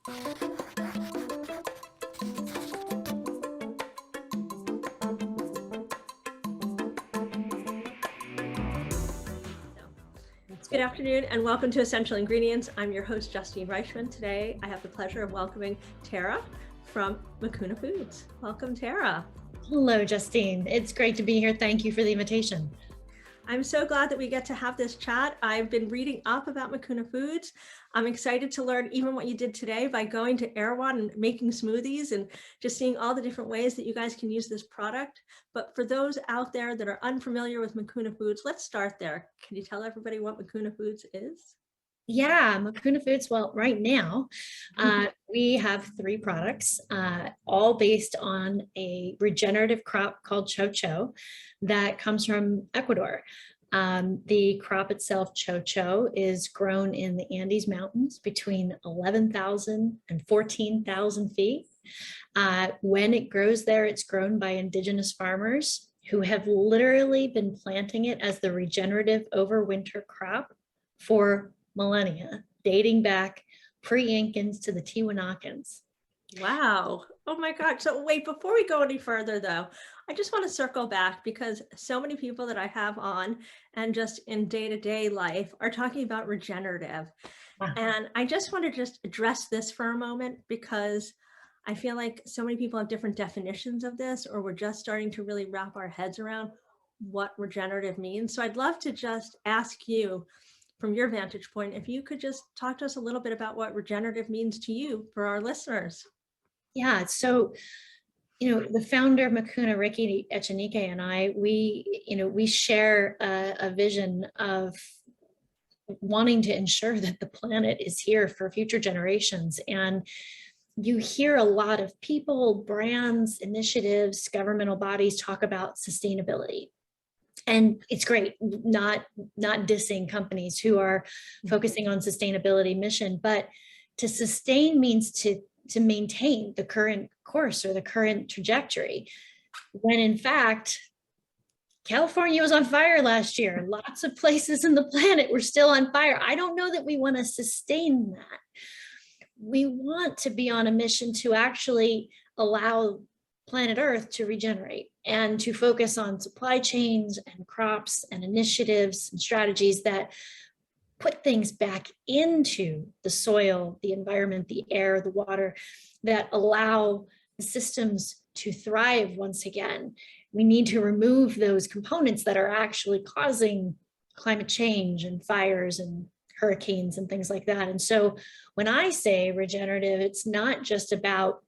Good afternoon and welcome to Essential Ingredients. I'm your host, Justine Reichman. Today, I have the pleasure of welcoming Tara from Mikuna Foods. Welcome, Tara. Hello, Justine. It's great to be here. Thank you for the invitation. I'm so glad that we get to have this chat. I've been reading up about Mikuna Foods. I'm excited to learn even what you did today by going to Erewhon and making smoothies and just seeing all the different ways that you guys can use this product. But for those out there that are unfamiliar with Mikuna Foods, let's start there. Can you tell everybody what Mikuna Foods is? Yeah, Mikuna Foods. Well, right now, we have 3 products, all based on a regenerative crop called Cho Cho that comes from Ecuador. The crop itself, Cho Cho, is grown in the Andes Mountains between 11,000 and 14,000 feet. When it grows there, it's grown by indigenous farmers who have literally been planting it as the regenerative overwinter crop for millennia, dating back pre-Incans to the Tiwanakans. Wow. Oh my God. So wait, before we go any further though, I just want to circle back because so many people that I have on and just in day-to-day life are talking about regenerative. And I just want to just address this for a moment because I feel like so many people have different definitions of this, or we're just starting to really wrap our heads around what regenerative means. So I'd love to just ask you, from your vantage point, if you could just talk to us a little bit about what regenerative means to you for our listeners. Yeah, so, the founder of Mikuna, Ricky Echenike, and I, we share a vision of wanting to ensure that the planet is here for future generations. And you hear a lot of people, brands, initiatives, governmental bodies talk about sustainability. And it's great, not dissing companies who are focusing on sustainability mission, but to sustain means to maintain the current course or the current trajectory. When in fact, California was on fire last year. Lots of places in the planet were still on fire. I don't know that we want to sustain that. We want to be on a mission to actually allow planet Earth to regenerate and to focus on supply chains and crops and initiatives and strategies that put things back into the soil, the environment, the air, the water, that allow the systems to thrive once again. We need to remove those components that are actually causing climate change and fires and hurricanes and things like that. And so when I say regenerative, it's not just about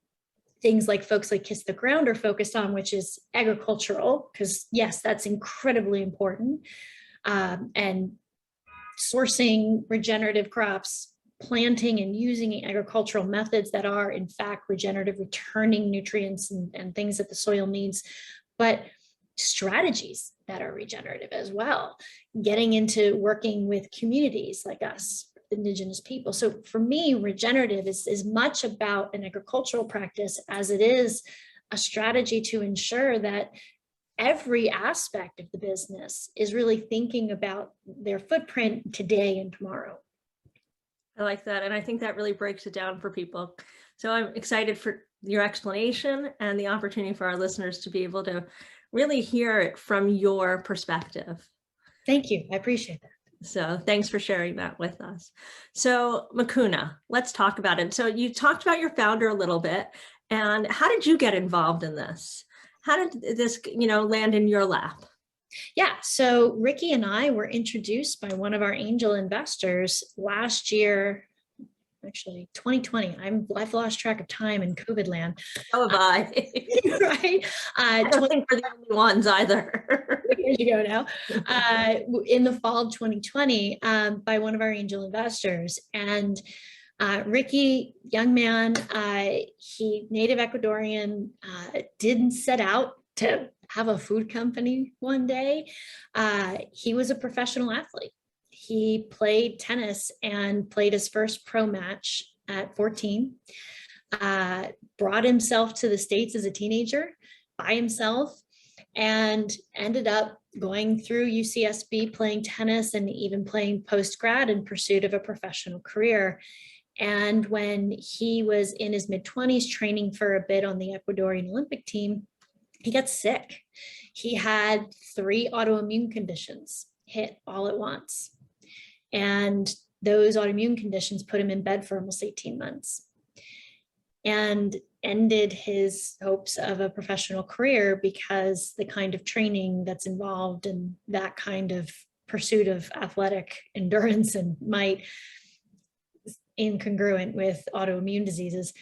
things like folks like Kiss the Ground are focused on, which is agricultural, because yes, that's incredibly important. And sourcing regenerative crops, planting and using agricultural methods that are in fact regenerative, returning nutrients and things that the soil needs, but strategies that are regenerative as well, getting into working with communities like us, indigenous people. So for me, regenerative is as much about an agricultural practice as it is a strategy to ensure that every aspect of the business is really thinking about their footprint today and tomorrow. I like that. And I think that really breaks it down for people. So I'm excited for your explanation and the opportunity for our listeners to be able to really hear it from your perspective. Thank you. I appreciate that. So thanks for sharing that with us. So Mikuna, let's talk about it. So you talked about your founder a little bit, and how did you get involved in this? How did this, land in your lap? Yeah, so Ricky and I were introduced by one of our angel investors last year, actually 2020. I've lost track of time in COVID land. Oh, have I. Right? I don't think we're the only ones either. Years ago now, in the fall of 2020, by one of our angel investors. And Ricky, young man, he native Ecuadorian, didn't set out to have a food company one day. He was a professional athlete. He played tennis and played his first pro match at 14, brought himself to the States as a teenager by himself, and ended up going through UCSB, playing tennis and even playing post-grad in pursuit of a professional career. And when he was in his mid-20s training for a bit on the Ecuadorian Olympic team, he got sick. He had 3 autoimmune conditions hit all at once. And those autoimmune conditions put him in bed for almost 18 months and ended his hopes of a professional career, because the kind of training that's involved in that kind of pursuit of athletic endurance and might incongruent with autoimmune diseases.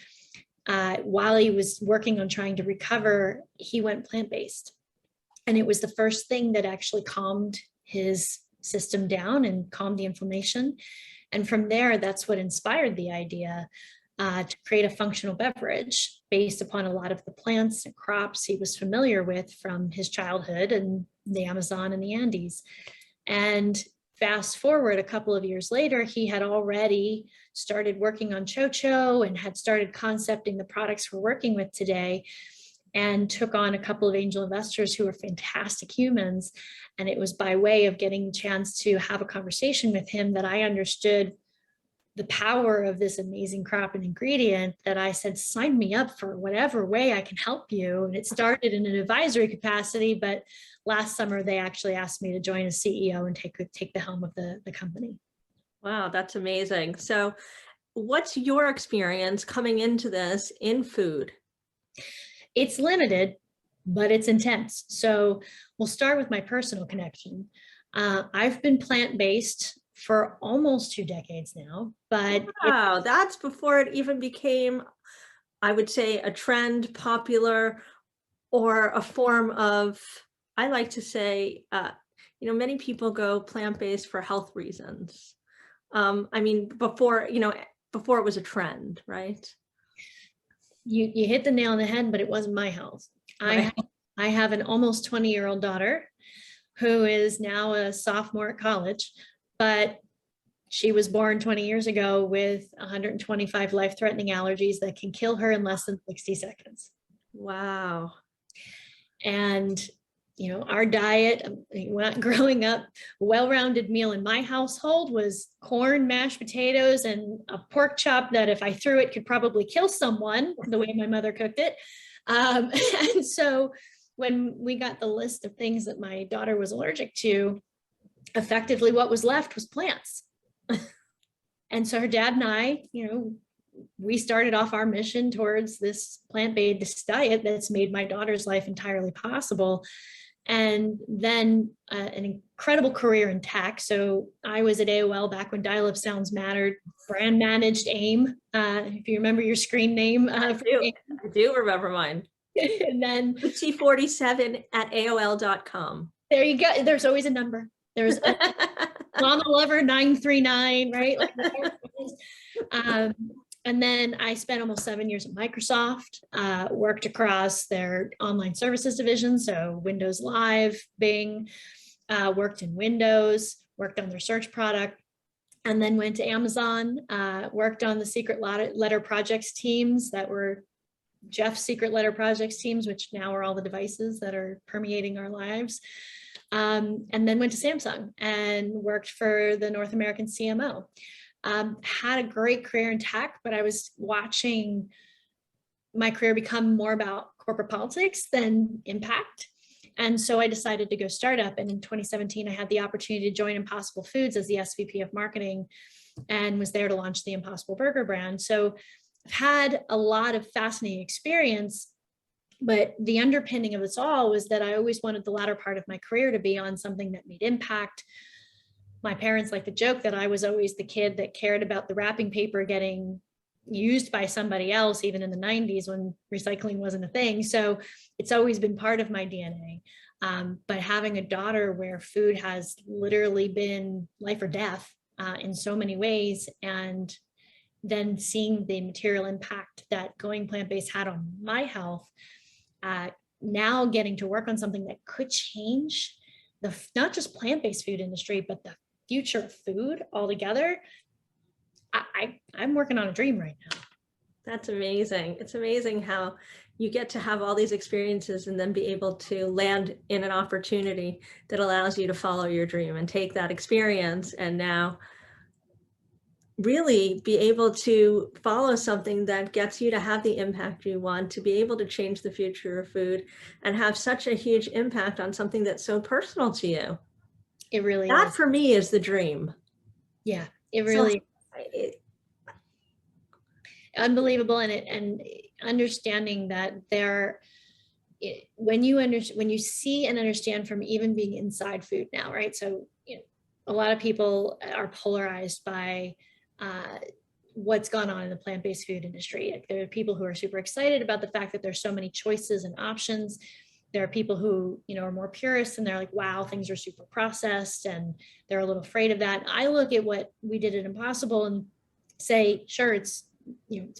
While he was working on trying to recover, he went plant-based. And it was the first thing that actually calmed his system down and calmed the inflammation. And from there, that's what inspired the idea to create a functional beverage based upon a lot of the plants and crops he was familiar with from his childhood and the Amazon and the Andes. And fast forward a couple of years later, he had already started working on Cho Cho and had started concepting the products we're working with today, and took on a couple of angel investors who were fantastic humans. And it was by way of getting the chance to have a conversation with him that I understood the power of this amazing crop and ingredient, that I said, sign me up for whatever way I can help you. And it started in an advisory capacity, but last summer they actually asked me to join as CEO and take the helm of the company. Wow, that's amazing. So what's your experience coming into this in food? It's limited, but it's intense. So we'll start with my personal connection. I've been plant-based for almost 2 decades now, but Wow, that's before it even became, I would say, a trend, popular, or a form of, I like to say, many people go plant-based for health reasons. I mean, before it was a trend, right? you hit the nail on the head, but it wasn't my health. Right. I have an almost 20-year-old daughter who is now a sophomore at college, but she was born 20 years ago with 125 life-threatening allergies that can kill her in less than 60 seconds. Wow. And our diet, growing up, a well-rounded meal in my household was corn, mashed potatoes, and a pork chop that if I threw it could probably kill someone, the way my mother cooked it. And so when we got the list of things that my daughter was allergic to, effectively what was left was plants. And so her dad and I, we started off our mission towards this plant-based diet that's made my daughter's life entirely possible. And then an incredible career in tech. So I was at AOL back when dial-up sounds mattered, brand managed AIM, if you remember your screen name. I do remember mine. And then T47 at AOL.com. There you go. There's always a number. There's Mama Lover 939, right? And then I spent almost 7 years at Microsoft, worked across their online services division, so Windows Live, Bing, worked in Windows, worked on their search product, and then went to Amazon, worked on the secret letter projects teams that were Jeff's secret letter projects teams, which now are all the devices that are permeating our lives. And then went to Samsung and worked for the North American CMO. Had a great career in tech, but I was watching my career become more about corporate politics than impact. And so I decided to go startup. And in 2017, I had the opportunity to join Impossible Foods as the SVP of marketing and was there to launch the Impossible Burger brand. So I've had a lot of fascinating experience, but the underpinning of this all was that I always wanted the latter part of my career to be on something that made impact. My parents like to joke that I was always the kid that cared about the wrapping paper getting used by somebody else, even in the 90s when recycling wasn't a thing. So it's always been part of my DNA. But having a daughter where food has literally been life or death in so many ways, and then seeing the material impact that going plant-based had on my health, now getting to work on something that could change the not just plant-based food industry, but the future of food altogether. I'm working on a dream right now. That's amazing. It's amazing how you get to have all these experiences and then be able to land in an opportunity that allows you to follow your dream and take that experience and now really be able to follow something that gets you to have the impact you want, to be able to change the future of food and have such a huge impact on something that's so personal to you. It really That is. for me is the dream. Yeah, it So really unbelievable. And understanding that when you see and understand from even being inside food now, right? So, a lot of people are polarized by what's gone on in the plant-based food industry. Like, there are people who are super excited about the fact that there's so many choices and options. There are people who, are more purists, and they're like, wow, things are super processed, and they're a little afraid of that. I look at what we did at Impossible and say, sure, it's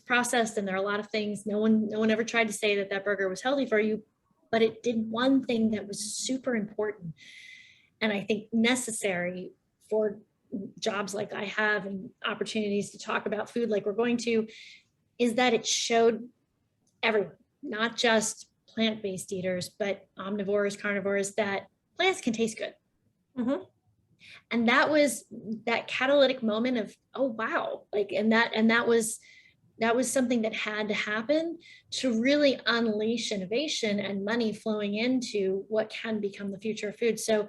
processed, and there are a lot of things. No one ever tried to say that that burger was healthy for you, but it did one thing that was super important, and I think necessary for jobs like I have and opportunities to talk about food like we're going to, is that it showed everyone, not just plant-based eaters, but omnivores, carnivores, that plants can taste good. mm-hmm. And that was that catalytic moment of, oh wow, like, and that was something that had to happen to really unleash innovation and money flowing into what can become the future of food. So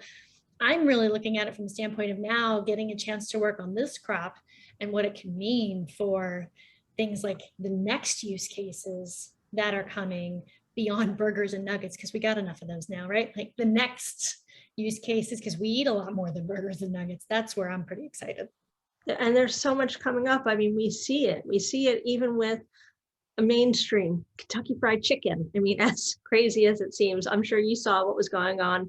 I'm really looking at it from the standpoint of now getting a chance to work on this crop and what it can mean for things like the next use cases that are coming beyond burgers and nuggets, because we got enough of those now, right? Like the next use cases, because we eat a lot more than burgers and nuggets. That's where I'm pretty excited. And there's so much coming up. I mean, we see it even with a mainstream Kentucky Fried Chicken. I mean, as crazy as it seems, I'm sure you saw what was going on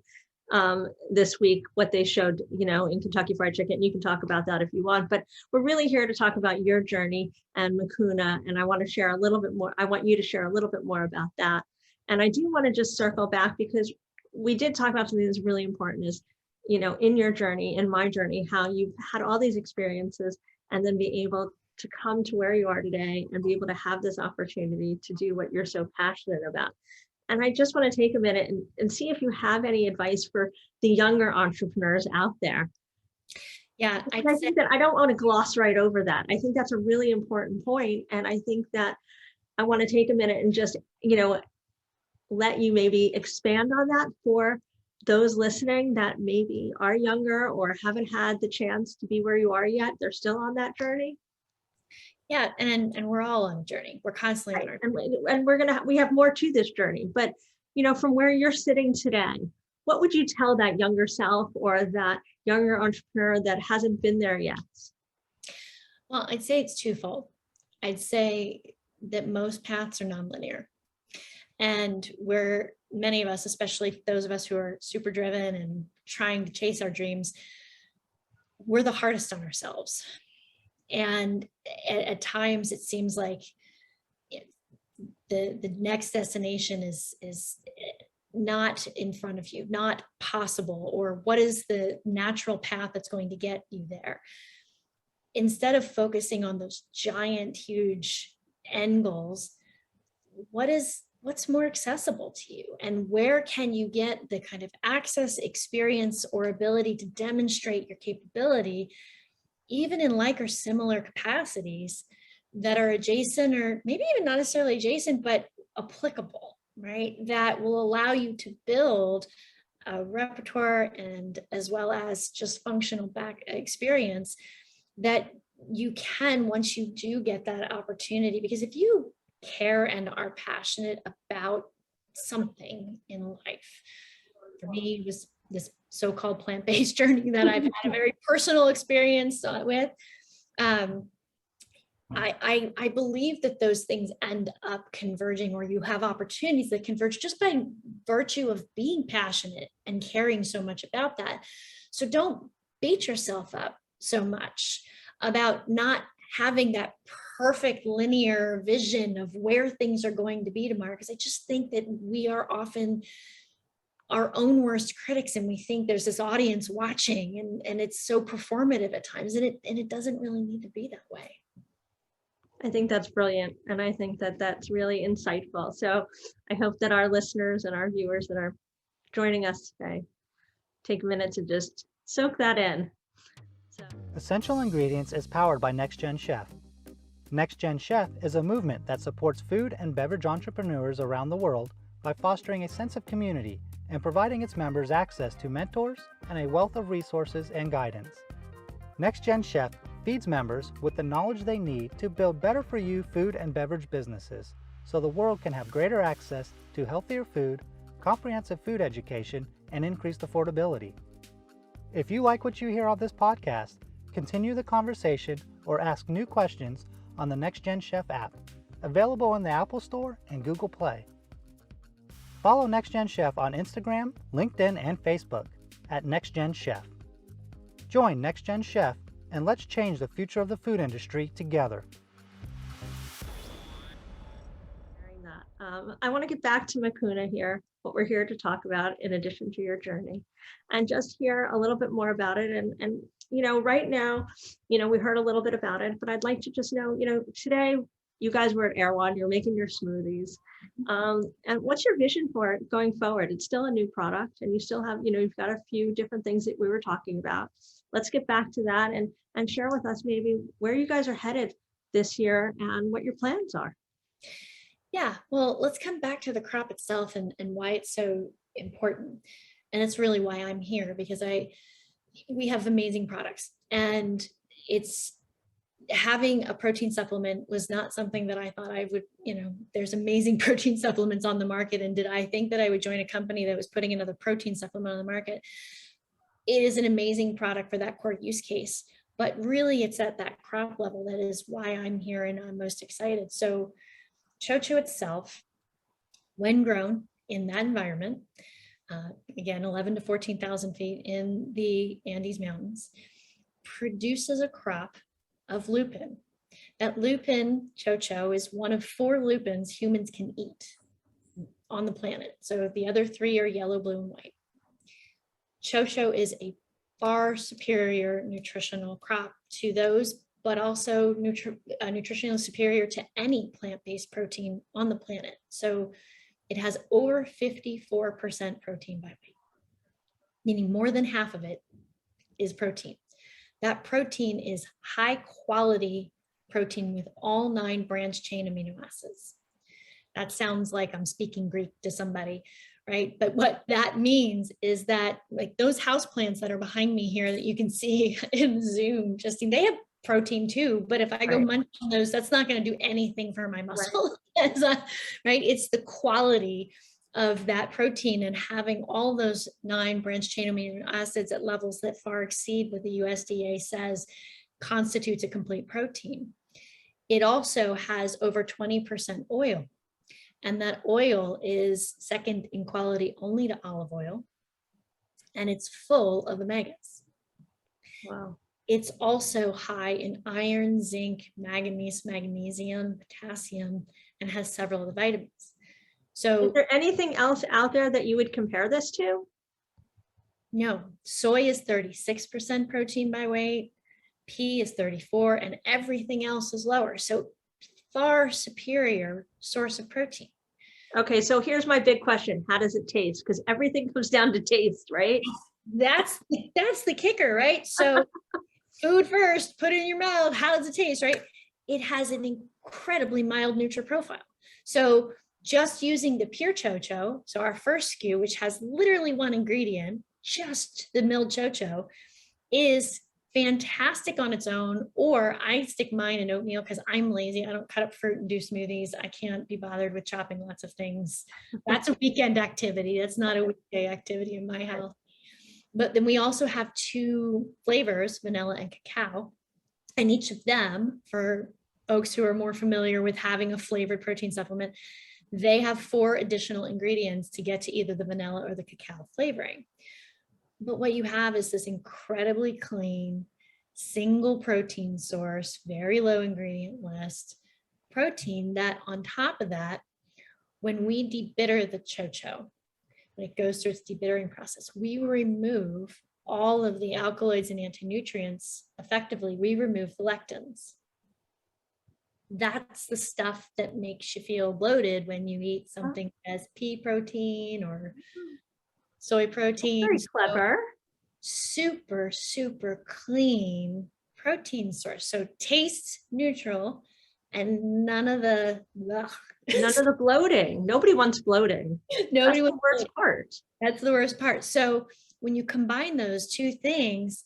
this week, what they showed, in Kentucky Fried Chicken. You can talk about that if you want, but we're really here to talk about your journey and Mikuna. And I want to share a little bit more. I want you to share a little bit more about that. And I do want to just circle back, because we did talk about something that's really important is, in your journey, in my journey, how you've had all these experiences and then be able to come to where you are today and be able to have this opportunity to do what you're so passionate about. And I just want to take a minute and see if you have any advice for the younger entrepreneurs out there. Yeah, I think that I don't want to gloss right over that. I think that's a really important point. And I think that I want to take a minute and just, let you maybe expand on that for those listening that maybe are younger or haven't had the chance to be where you are yet. They're still on that journey. Yeah, and we're all on a journey. We're constantly on our journey. And we have more to this journey. But from where you're sitting today, what would you tell that younger self or that younger entrepreneur that hasn't been there yet? Well, I'd say it's twofold. I'd say that most paths are nonlinear. And where many of us, especially those of us who are super driven and trying to chase our dreams, we're the hardest on ourselves. And at times it seems like the next destination is not in front of you, not possible, or what is the natural path that's going to get you there. Instead of focusing on those giant, huge end goals, what's more accessible to you, and where can you get the kind of access, experience, or ability to demonstrate your capability, even in like or similar capacities that are adjacent, or maybe even not necessarily adjacent, but applicable, right? That will allow you to build a repertoire and as well as just functional back experience that you can, once you do get that opportunity. Because if you care and are passionate about something in life, for me it was this so-called plant-based journey that I've had a very personal experience with. I believe that those things end up converging, or you have opportunities that converge just by virtue of being passionate and caring so much about that. So don't beat yourself up so much about not having that perfect linear vision of where things are going to be tomorrow, because I just think that we are often our own worst critics, and we think there's this audience watching, and it's so performative at times, and it doesn't really need to be that way. I think that's brilliant, and I think that that's really insightful. So I hope that our listeners and our viewers that are joining us today take a minute to just soak that in. So Essential Ingredients is powered by Next Gen Chef. Next Gen Chef is a movement that supports food and beverage entrepreneurs around the world by fostering a sense of community and providing its members access to mentors and a wealth of resources and guidance. Next Gen Chef feeds members with the knowledge they need to build better for you food and beverage businesses so the world can have greater access to healthier food, comprehensive food education, and increased affordability. If you like what you hear on this podcast, continue the conversation or ask new questions on the Next Gen Chef app, available in the Apple Store and Google Play. Follow Next Gen Chef on Instagram, LinkedIn, and Facebook at Next Gen Chef. Join Next Gen Chef and let's change the future of the food industry together. I want to get back to Mikuna here, what we're here to talk about in addition to your journey, and just hear a little bit more about it. And right now, we heard a little bit about it, but I'd like to just know, today you guys were at Erewhon, you're making your smoothies. And what's your vision for it going forward? It's still a new product and you still have, you've got a few different things that we were talking about. Let's get back to that and share with us maybe where you guys are headed this year and what your plans are. Yeah, well, let's come back to the crop itself and why it's so important. And it's really why I'm here, because we have amazing products, and it's having a protein supplement was not something that I thought I would, there's amazing protein supplements on the market. And did I think that I would join a company that was putting another protein supplement on the market? It is an amazing product for that core use case, but really it's at that crop level that is why I'm here and I'm most excited. So ChoCho itself, when grown in that environment, again, 11 to 14,000 feet in the Andes Mountains, produces a crop of lupin. That lupin, ChoCho, is one of 4 lupins humans can eat on the planet. So the other 3 are yellow, blue, and white. ChoCho is a far superior nutritional crop to those, but also nutritionally superior to any plant-based protein on the planet. So it has over 54% protein by weight, meaning more than half of it is protein. That protein is high quality protein with all 9 branched chain amino acids. That sounds like I'm speaking Greek to somebody, right? But what that means is that, like, those houseplants that are behind me here that you can see in Zoom, Justine, they have protein too, but if I go munch on those, that's not going to do anything for my muscle. Right? It's the quality of that protein and having all those 9 branched chain amino acids at levels that far exceed what the USDA says constitutes a complete protein. It also has over 20% oil, and that oil is second in quality only to olive oil, and it's full of omegas. Wow. It's also high in iron, zinc, manganese, magnesium, potassium, and has several of the vitamins. So is there anything else out there that you would compare this to? No, soy is 36% protein by weight, pea is 34, and everything else is lower. So far superior source of protein. Okay, so here's my big question. How does it taste? Because everything comes down to taste, right? That's the kicker, right? So food first, put it in your mouth. How does it taste, right? It has an incredibly mild nutrient profile. So just using the pure ChoCho, so our first SKU, which has literally 1 ingredient, just the milled ChoCho, is fantastic on its own. Or I stick mine in oatmeal because I'm lazy. I don't cut up fruit and do smoothies. I can't be bothered with chopping lots of things. That's a weekend activity. That's not a weekday activity in my house. But then we also have 2 flavors, vanilla and cacao. And each of them, for folks who are more familiar with having a flavored protein supplement, they have 4 additional ingredients to get to either the vanilla or the cacao flavoring. But what you have is this incredibly clean, single protein source, very low ingredient list protein that on top of that, when we debitter the ChoCho, when it goes through its debittering process, we remove all of the alkaloids and anti-nutrients. Effectively, we remove the lectins. That's the stuff that makes you feel bloated when you eat something as pea protein or soy protein. Very clever. So super, super clean protein source. So taste neutral and none of the, ugh. None of the bloating. Nobody wants bloating. Nobody That's the wants worst part. That's the worst part. So when you combine those two things,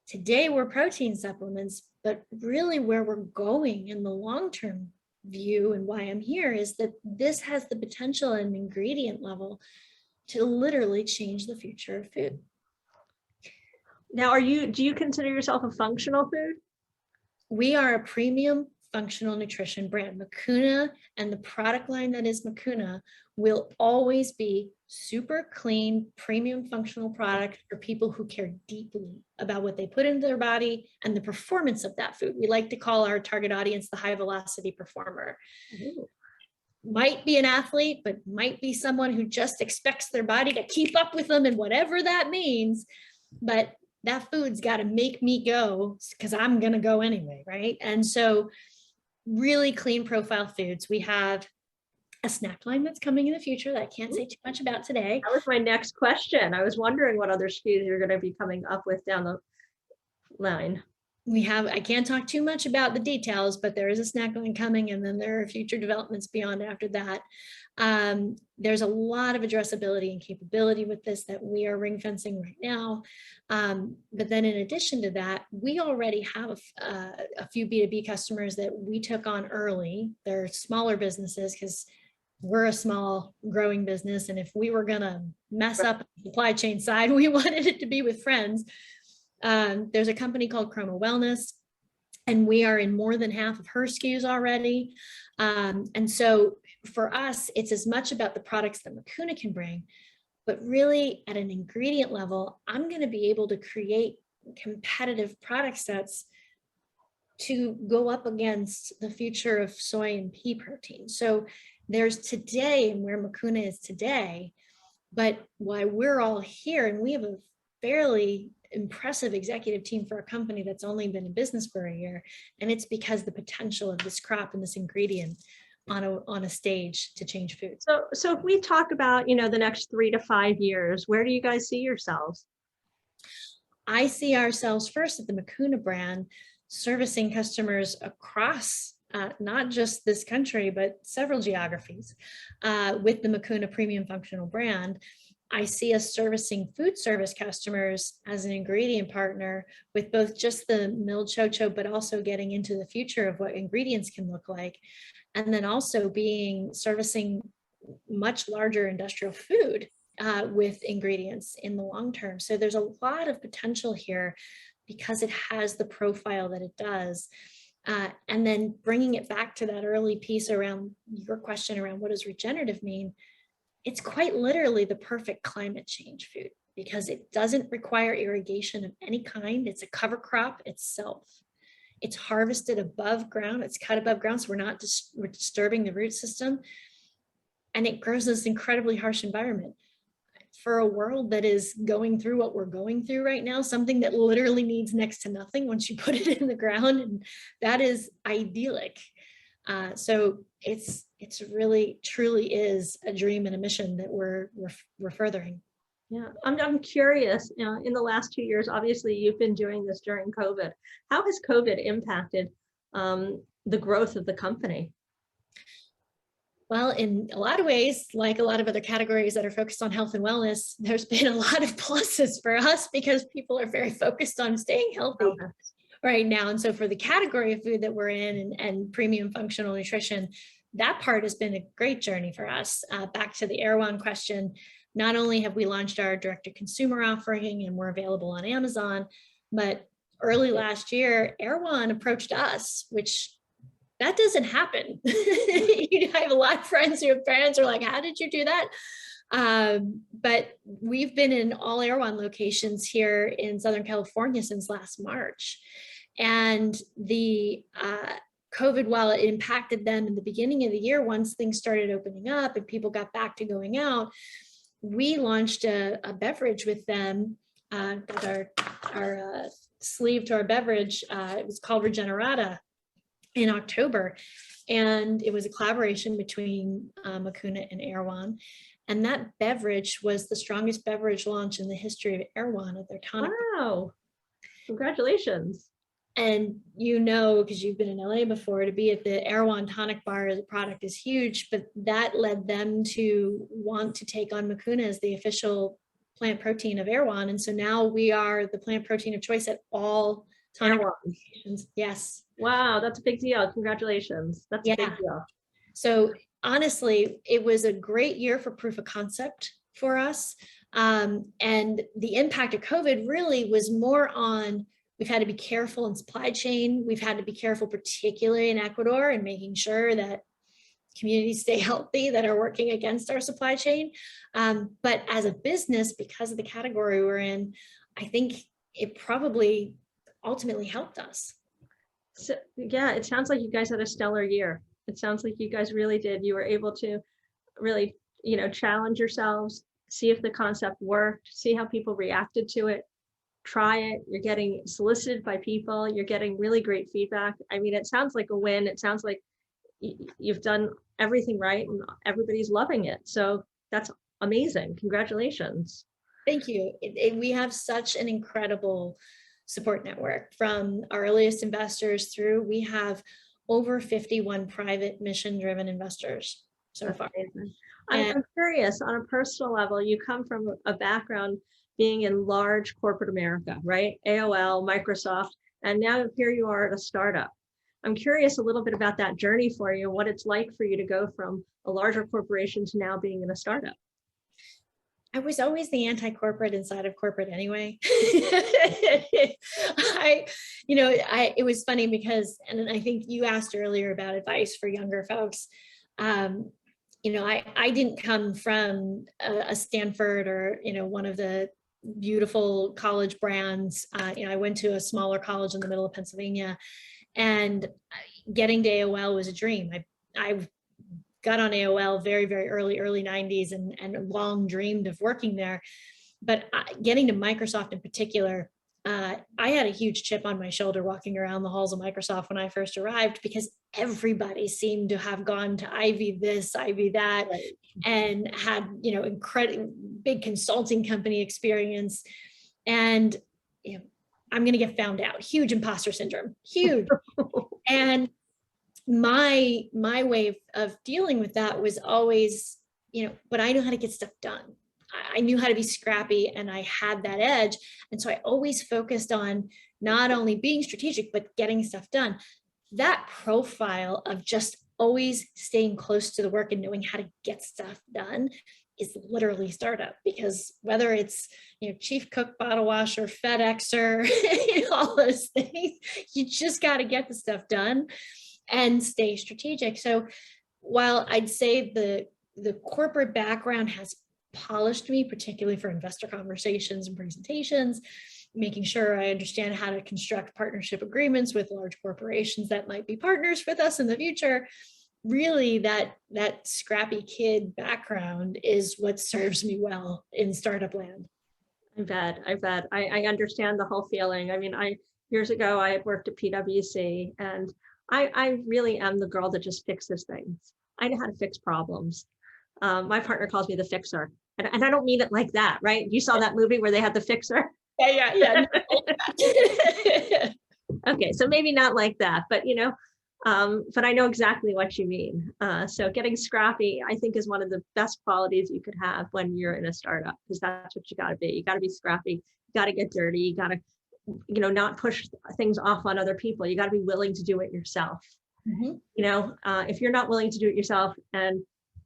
today we're protein supplements, but really where we're going in the long-term view and why I'm here is that this has the potential at an ingredient level to literally change the future of food. Now, do you consider yourself a functional food? We are a premium functional nutrition brand. Mikuna and the product line that is Mikuna will always be super clean, premium functional product for people who care deeply about what they put into their body and the performance of that food. We like to call our target audience the high velocity performer. Ooh. Might be an athlete, but might be someone who just expects their body to keep up with them and whatever that means. But that food's got to make me go because I'm going to go anyway, right? And so really clean profile foods. We have a snack line that's coming in the future that I can't say too much about today. That was my next question. I was wondering what other SKUs you're going to be coming up with down the line. I can't talk too much about the details, but there is a snack line coming, and then there are future developments beyond after that. There's a lot of addressability and capability with this that we are ring fencing right now. But then in addition to that, we already have a few B2B customers that we took on early. They're smaller businesses because we're a small growing business. And if we were going to mess up the supply chain side, we wanted it to be with friends. There's a company called Chroma Wellness, and we are in more than half of her SKUs already. And so for us, it's as much about the products that Mikuna can bring, but really at an ingredient level, I'm going to be able to create competitive product sets to go up against the future of soy and pea protein. So there's today and where Mikuna is today, but why we're all here, and we have a fairly impressive executive team for a company that's only been in business for a year, and it's because the potential of this crop and this ingredient on a stage to change food. So if we talk about, the next 3 to 5 years, where do you guys see yourselves? I see ourselves first at the Mikuna brand servicing customers across not just this country, but several geographies with the Mikuna premium functional brand. I see us servicing food service customers as an ingredient partner with both just the milled Cho-Cho, but also getting into the future of what ingredients can look like. And then also servicing much larger industrial food with ingredients in the long term. So there's a lot of potential here because it has the profile that it does. And then bringing it back to that early piece around your question around what does regenerative mean? It's quite literally the perfect climate change food because it doesn't require irrigation of any kind. It's a cover crop itself. It's harvested above ground. It's cut above ground, so we're disturbing the root system. And it grows in this incredibly harsh environment. For a world that is going through what we're going through right now, something that literally needs next to nothing once you put it in the ground, and that is idyllic. So it's really truly is a dream and a mission that we're furthering. Yeah, I'm curious, in the last 2 years, obviously you've been doing this during COVID. How has COVID impacted the growth of the company? Well, in a lot of ways, like a lot of other categories that are focused on health and wellness, there's been a lot of pluses for us because people are very focused on staying healthy right now. And so for the category of food that we're in and premium functional nutrition, that part has been a great journey for us. Back to the Erewhon question, not only have we launched our direct-to-consumer offering and we're available on Amazon, but early last year, Erewhon approached us, which that doesn't happen. I have a lot of friends who have parents who are like, how did you do that? But we've been in all Erewhon locations here in Southern California since last March. And the COVID, while it impacted them in the beginning of the year, once things started opening up and people got back to going out, we launched a beverage with them that our sleeve to our beverage. It was called Regenerative in October. And it was a collaboration between Mikuna and Erewhon. And that beverage was the strongest beverage launch in the history of Erewhon at their tonic. Wow, congratulations. And you know, because you've been in LA before, to be at the Erewhon tonic bar as a product is huge, but that led them to want to take on Mikuna as the official plant protein of Erewhon. And so now we are the plant protein of choice at all tonic locations. Yes. Wow, that's a big deal. Congratulations. That's a big deal. So honestly, it was a great year for proof of concept for us. And the impact of COVID really was more on, we've had to be careful in supply chain. We've had to be careful, particularly in Ecuador, and making sure that communities stay healthy that are working against our supply chain. But as a business, because of the category we're in, I think it probably ultimately helped us. So yeah, it sounds like you guys had a stellar year. It sounds like you guys really did. You were able to really, challenge yourselves, see if the concept worked, see how people reacted to it, try it. You're getting solicited by people. You're getting really great feedback. I mean, it sounds like a win. It sounds like you've done everything right and everybody's loving it. So that's amazing. Congratulations. Thank you. We have such an incredible support network from our earliest investors through. We have over 51 private mission-driven investors so far. I'm curious, on a personal level, you come from a background being in large corporate America, right? AOL, Microsoft, and now here you are at a startup. I'm curious a little bit about that journey for you, what it's like for you to go from a larger corporation to now being in a startup. I was always the anti-corporate inside of corporate anyway. It was funny because, and I think you asked earlier about advice for younger folks. I didn't come from a Stanford or, one of the beautiful college brands. I went to a smaller college in the middle of Pennsylvania, and getting to AOL was a dream. I got on AOL very, very early 90s and long dreamed of working there. But getting to Microsoft in particular, I had a huge chip on my shoulder walking around the halls of Microsoft when I first arrived, because everybody seemed to have gone to Ivy this, Ivy that, right, and had, incredible big consulting company experience. And, I'm going to get found out. Huge imposter syndrome, huge. And my way of dealing with that was always, but I knew how to get stuff done. I knew how to be scrappy, and I had that edge. And so I always focused on not only being strategic, but getting stuff done. That profile of just always staying close to the work and knowing how to get stuff done is literally startup, because whether it's, chief cook, bottle washer, FedExer, all those things, you just got to get the stuff done and stay strategic. So while I'd say the corporate background has polished me, particularly for investor conversations and presentations, making sure I understand how to construct partnership agreements with large corporations that might be partners with us in the future, really that scrappy kid background is what serves me well in startup land. I bet. I understand the whole feeling. I mean, years ago, I had worked at PwC, and I really am the girl that just fixes things. I know how to fix problems. My partner calls me the fixer, and I don't mean it like that, right? You saw that movie where they had the fixer? Yeah. Okay, so maybe not like that, but but I know exactly what you mean. So getting scrappy, I think, is one of the best qualities you could have when you're in a startup, because that's what you got to be. You got to be scrappy. You got to get dirty. You got to, not push things off on other people. You got to be willing to do it yourself. Mm-hmm. If you're not willing to do it yourself, and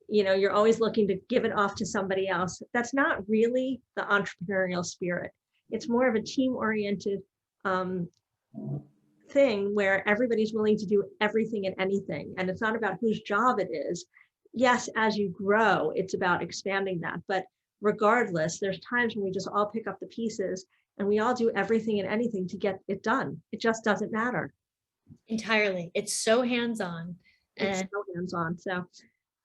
you're always looking to give it off to somebody else, that's not really the entrepreneurial spirit. It's more of a team-oriented thing where everybody's willing to do everything and anything. And it's not about whose job it is. Yes, as you grow, it's about expanding that. But regardless, there's times when we just all pick up the pieces and we all do everything and anything to get it done. It just doesn't matter. Entirely. It's so hands-on. It's so hands-on. So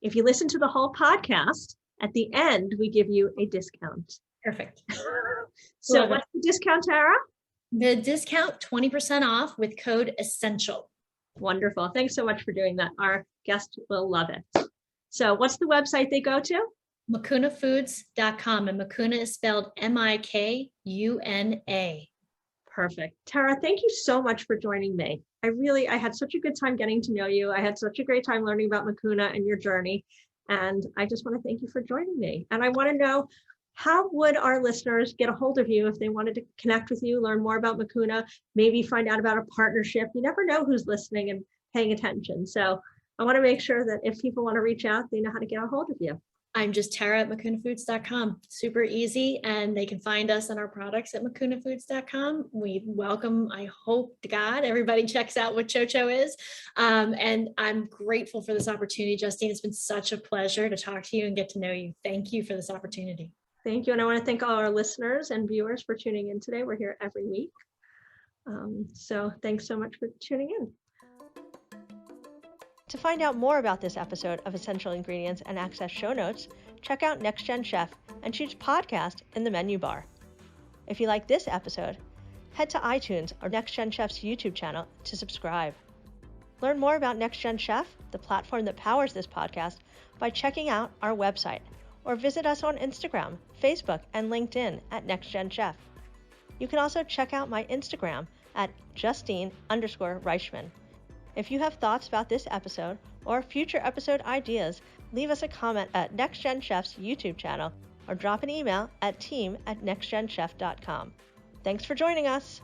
if you listen to the whole podcast, at the end, we give you a discount. Perfect. So what's the discount, Tara? The discount, 20% off with code ESSENTIAL. Wonderful. Thanks so much for doing that. Our guest will love it. So what's the website they go to? MikunaFoods.com, and Mikuna is spelled Mikuna. Perfect. Tara, thank you so much for joining me. I had such a good time getting to know you. I had such a great time learning about Mikuna and your journey. And I just want to thank you for joining me. And I want to know, how would our listeners get a hold of you if they wanted to connect with you, learn more about Mikuna, maybe find out about a partnership? You never know who's listening and paying attention. So I want to make sure that if people want to reach out, they know how to get a hold of you. I'm just Tara at mikunafoods.com. Super easy. And they can find us and our products at mikunafoods.com. We welcome, I hope to God, everybody checks out what ChoCho is. And I'm grateful for this opportunity, Justine. It's been such a pleasure to talk to you and get to know you. Thank you for this opportunity. Thank you. And I want to thank all our listeners and viewers for tuning in today. We're here every week. So thanks so much for tuning in. To find out more about this episode of Essential Ingredients and access show notes, check out Next Gen Chef and choose podcast in the menu bar. If you like this episode, head to iTunes or Next Gen Chef's YouTube channel to subscribe. Learn more about Next Gen Chef, the platform that powers this podcast, by checking out our website, or visit us on Instagram, Facebook, and LinkedIn at Next Gen Chef. You can also check out my Instagram at Justine_Reichman. If you have thoughts about this episode or future episode ideas, leave us a comment at Next Gen Chef's YouTube channel or drop an email at team@nextgenchef.com. Thanks for joining us.